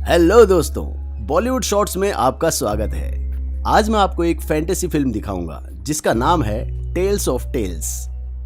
Hello दोस्तों, Bollywood shorts में आपका स्वागत है। आज मैं आपको एक फैंटेसी फिल्म दिखाऊंगा जिसका नाम है टेल्स ऑफ टेल्स।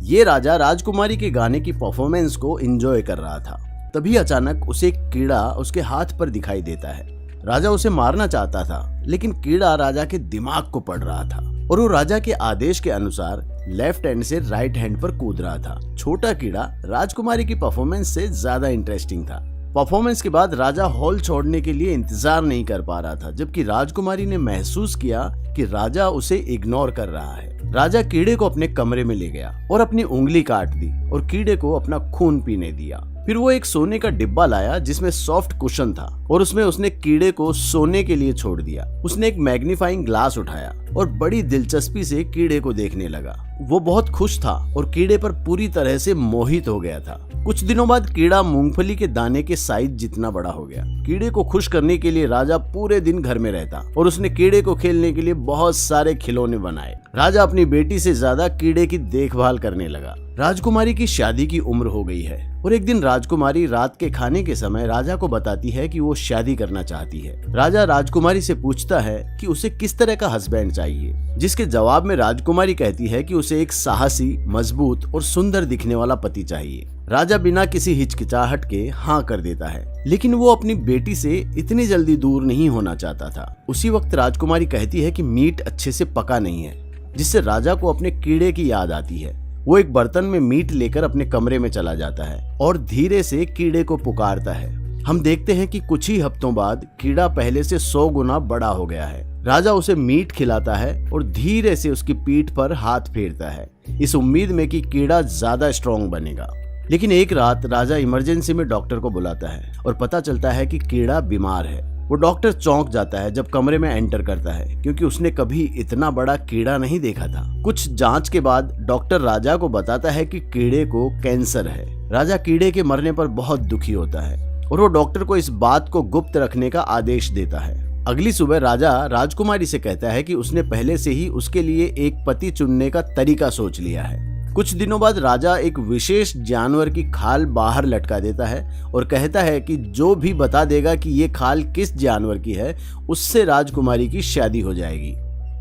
ये राजा राजकुमारी के गाने की परफॉर्मेंस को एंजॉय कर रहा था। तभी अचानक उसे एक कीड़ा उसके हाथ पर दिखाई देता है। राजा उसे मारना चाहता था, लेकिन कीड़ा राजा के दिमाग को पड़ रहा था और वो राजा के आदेश के अनुसार लेफ्ट हैंड से राइट हैंड पर कूद रहा था। छोटा कीड़ा राजकुमारी की परफॉर्मेंस से ज्यादा इंटरेस्टिंग था। परफॉर्मेंस के बाद राजा हॉल छोड़ने के लिए इंतजार नहीं कर पा रहा था, जबकि राजकुमारी ने महसूस किया कि राजा उसे इग्नोर कर रहा है। राजा कीड़े को अपने कमरे में ले गया और अपनी उंगली काट दी और कीड़े को अपना खून पीने दिया। फिर वो एक सोने का डिब्बा लाया जिसमें सॉफ्ट कुशन था और उसमें उसने कीड़े को सोने के लिए छोड़ दिया। उसने एक मैग्नीफाइंग ग्लास उठाया और बड़ी दिलचस्पी से कीड़े को देखने लगा। वो बहुत खुश था और कीड़े पर पूरी तरह से मोहित हो गया था। कुछ दिनों बाद कीड़ा मूंगफली के दाने के साइज जितना बड़ा हो गया। कीड़े को खुश करने के लिए राजा पूरे दिन घर में रहता और उसने कीड़े को खेलने के लिए बहुत सारे खिलौने बनाए। राजा अपनी बेटी से ज्यादा कीड़े की देखभाल करने लगा। राजकुमारी की शादी की उम्र हो गई है और एक दिन राजकुमारी रात के खाने के समय राजा को बताती है कि वो शादी करना चाहती है। राजा राजकुमारी से पूछता है कि उसे किस तरह का हस्बैंड चाहिए, जिसके जवाब में राजकुमारी कहती है कि उसे एक साहसी, मजबूत और सुंदर दिखने वाला पति चाहिए। राजा बिना किसी हिचकिचाहट के हाँ कर देता है, लेकिन वो अपनी बेटी से इतनी जल्दी दूर नहीं होना चाहता था। उसी वक्त राजकुमारी कहती है कि मीट अच्छे से पका नहीं है, जिससे राजा को अपने कीड़े की याद आती है। वो एक बर्तन में मीट लेकर अपने कमरे में चला जाता है और धीरे से कीड़े को पुकारता है। हम देखते हैं कि कुछ ही हफ्तों बाद कीड़ा पहले से 100 गुना बड़ा हो गया है। राजा उसे मीट खिलाता है और धीरे से उसकी पीठ पर हाथ फेरता है, इस उम्मीद में कि कीड़ा ज्यादा स्ट्रॉन्ग बनेगा। लेकिन एक रात राजा इमरजेंसी में डॉक्टर को बुलाता है और पता चलता है कि कीड़ा बीमार है। वो डॉक्टर चौंक जाता है जब कमरे में एंटर करता है, क्योंकि उसने कभी इतना बड़ा कीड़ा नहीं देखा था। कुछ जांच के बाद डॉक्टर राजा को बताता है कि कीड़े को कैंसर है। राजा कीड़े के मरने पर बहुत दुखी होता है और वो डॉक्टर को इस बात को गुप्त रखने का आदेश देता है। अगली सुबह राजा राजकुमारी से कहता है कि उसने पहले से ही उसके लिए एक पति चुनने का तरीका सोच लिया है। कुछ दिनों बाद राजा एक विशेष जानवर की खाल बाहर लटका देता है और कहता है कि जो भी बता देगा कि ये खाल किस जानवर की है, उससे राजकुमारी की शादी हो जाएगी।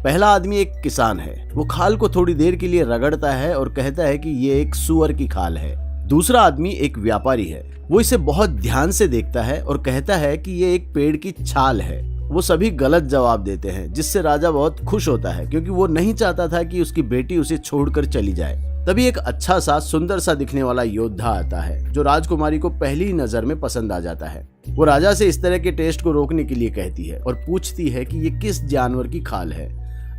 पहला आदमी एक किसान है। वो खाल को थोड़ी देर के लिए रगड़ता है और कहता है कि ये एक सूअर की खाल है। दूसरा आदमी एक व्यापारी है। वो इसे बहुत ध्यान से देखता है और कहता है कि ये एक पेड़ की छाल है। वो सभी गलत जवाब देते हैं, जिससे राजा बहुत खुश होता है, क्योंकि वो नहीं चाहता था कि उसकी बेटी उसे छोड़कर चली जाए। तभी एक अच्छा सा, सुंदर सा दिखने वाला योद्धा आता है जो राजकुमारी को पहली नजर में पसंद आ जाता है। वो राजा से इस तरह के टेस्ट को रोकने के लिए कहती है और पूछती है कि ये किस जानवर की खाल है।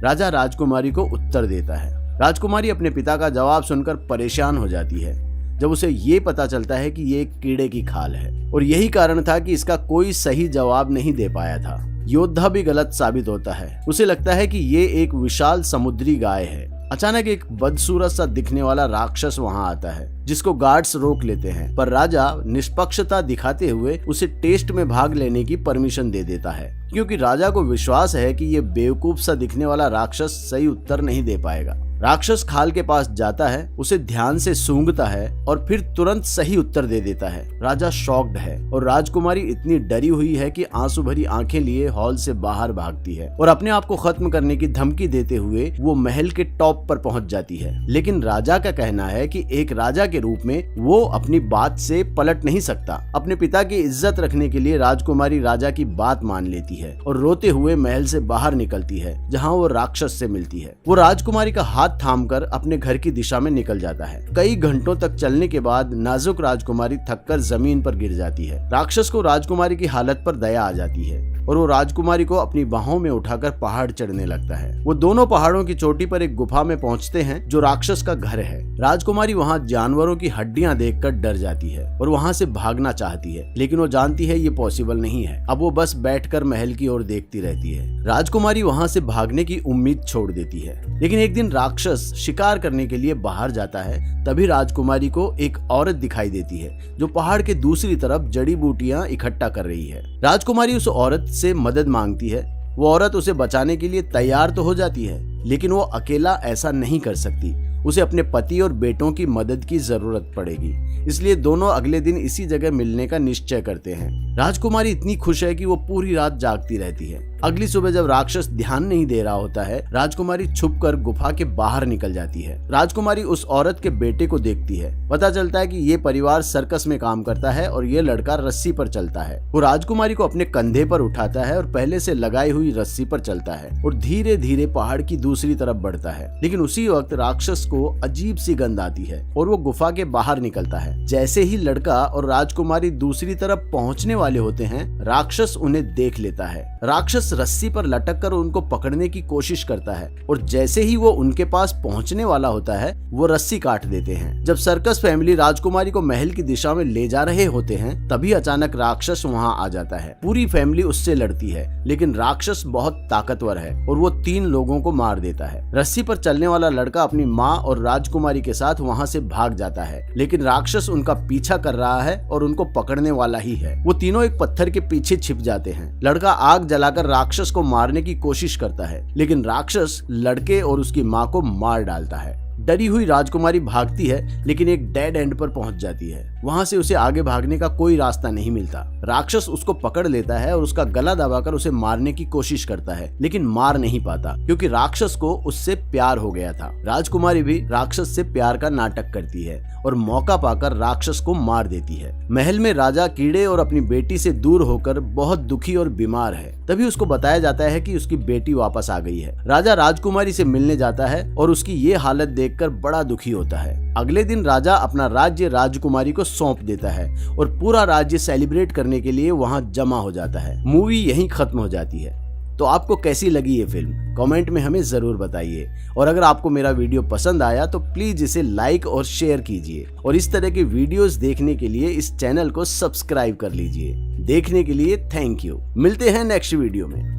राजा राजकुमारी को उत्तर देता है। राजकुमारी अपने पिता का जवाब सुनकर परेशान हो जाती है जब उसे ये पता चलता है कि ये एक कीड़े की खाल है और यही कारण था कि इसका कोई सही जवाब नहीं दे पाया था। योद्धा भी गलत साबित होता है। उसे लगता है कि ये एक विशाल समुद्री गाय है। अचानक एक बदसूरत सा दिखने वाला राक्षस वहां आता है, जिसको गार्ड्स रोक लेते हैं, पर राजा निष्पक्षता दिखाते हुए उसे टेस्ट में भाग लेने की परमिशन दे देता है, क्योंकि राजा को विश्वास है कि ये बेवकूफ सा दिखने वाला राक्षस सही उत्तर नहीं दे पाएगा। राक्षस खाल के पास जाता है, उसे ध्यान से सूंघता है और फिर तुरंत सही उत्तर दे देता है। राजा शॉक्ड है और राजकुमारी इतनी डरी हुई है कि आंसू भरी आंखें लिए हॉल से बाहर भागती है और अपने आप को खत्म करने की धमकी देते हुए वो महल के टॉप पर पहुंच जाती है। लेकिन राजा का कहना है कि एक राजा के रूप में वो अपनी बात से पलट नहीं सकता। अपने पिता की इज्जत रखने के लिए राजकुमारी राजा की बात मान लेती है और रोते हुए महल से बाहर निकलती है, जहाँ वो राक्षस से मिलती है। वो राजकुमारी का हाथ थामकर अपने घर की दिशा में निकल जाता है। कई घंटों तक चलने के बाद नाजुक राजकुमारी थककर जमीन पर गिर जाती है। राक्षस को राजकुमारी की हालत पर दया आ जाती है और वो राजकुमारी को अपनी बाहों में उठाकर पहाड़ चढ़ने लगता है। वो दोनों पहाड़ों की चोटी पर एक गुफा में पहुंचते हैं जो राक्षस का घर है। राजकुमारी वहां जानवरों की हड्डियां देखकर डर जाती है और वहां से भागना चाहती है, लेकिन वो जानती है ये पॉसिबल नहीं है। अब वो बस बैठकर महल की ओर देखती रहती है। राजकुमारी वहां से भागने की उम्मीद छोड़ देती है, लेकिन एक दिन राक्षस शिकार करने के लिए बाहर जाता है। तभी राजकुमारी को एक औरत दिखाई देती है जो पहाड़ के दूसरी तरफ जड़ी बूटियां इकट्ठा कर रही है। राजकुमारी उस औरत से मदद मांगती है। वो औरत उसे बचाने के लिए तैयार तो हो जाती है, लेकिन वो अकेला ऐसा नहीं कर सकती। उसे अपने पति और बेटों की मदद की जरूरत पड़ेगी, इसलिए दोनों अगले दिन इसी जगह मिलने का निश्चय करते हैं। राजकुमारी इतनी खुश है कि वो पूरी रात जागती रहती है। अगली सुबह जब राक्षस ध्यान नहीं दे रहा होता है, राजकुमारी छुपकर गुफा के बाहर निकल जाती है। राजकुमारी उस औरत के बेटे को देखती है। पता चलता है कि ये परिवार सर्कस में काम करता है और ये लड़का रस्सी पर चलता है। वो राजकुमारी को अपने कंधे पर उठाता है और पहले से लगाई हुई रस्सी पर चलता है और धीरे धीरे पहाड़ की दूसरी तरफ बढ़ता है। लेकिन उसी वक्त राक्षस को अजीब सी गंध आती है और वो गुफा के बाहर निकलता है। जैसे ही लड़का और राजकुमारी दूसरी तरफ पहुंचने वाले होते हैं, राक्षस उन्हें देख लेता है। राक्षस रस्सी पर लटक कर उनको पकड़ने की कोशिश करता है और जैसे ही वो उनके पास पहुंचने वाला होता है, वो रस्सी काट देते हैं। जब सर्कस फैमिली राजकुमारी को महल की दिशा में ले जा रहे होते हैं, तभी अचानक राक्षस वहां आ जाता है। पूरी फैमिली उससे लड़ती है, लेकिन राक्षस बहुत ताकतवर है और वो 3 लोगों को मार देता है। रस्सी पर चलने वाला लड़का अपनी माँ और राजकुमारी के साथ वहां से भाग जाता है, लेकिन राक्षस उनका पीछा कर रहा है और उनको पकड़ने वाला ही है। वो तीनों एक पत्थर के पीछे छिप जाते हैं। लड़का आग जलाकर राक्षस को मारने की कोशिश करता है, लेकिन राक्षस लड़के और उसकी माँ को मार डालता है। डरी हुई राजकुमारी भागती है, लेकिन एक डेड एंड पर पहुंच जाती है। वहां से उसे आगे भागने का कोई रास्ता नहीं मिलता। राक्षस उसको पकड़ लेता है और उसका गला दबाकर उसे मारने की कोशिश करता है, लेकिन मार नहीं पाता क्योंकि राक्षस को उससे प्यार हो गया था। राजकुमारी भी राक्षस से प्यार का नाटक करती है और मौका पाकर राक्षस को मार देती है। महल में राजा कीड़े और अपनी बेटी से दूर होकर बहुत दुखी और बीमार है। तभी उसको बताया जाता है कि उसकी बेटी वापस आ गई है। राजा राजकुमारी से मिलने जाता है और उसकी ये हालत देखकर बड़ा दुखी होता है। अगले दिन राजा अपना राज्य राजकुमारी को सौंप देता है और पूरा राज्य सेलिब्रेट करने के लिए वहां जमा हो जाता है। मूवी यहीं खत्म हो जाती है। तो आपको कैसी लगी ये फिल्म, कमेंट में हमें जरूर बताइए। और अगर आपको मेरा वीडियो पसंद आया तो प्लीज इसे लाइक और शेयर कीजिए और इस तरह के वीडियोस देखने के लिए इस चैनल को सब्सक्राइब कर लीजिए। देखने के लिए थैंक यू। मिलते हैं नेक्स्ट वीडियो में।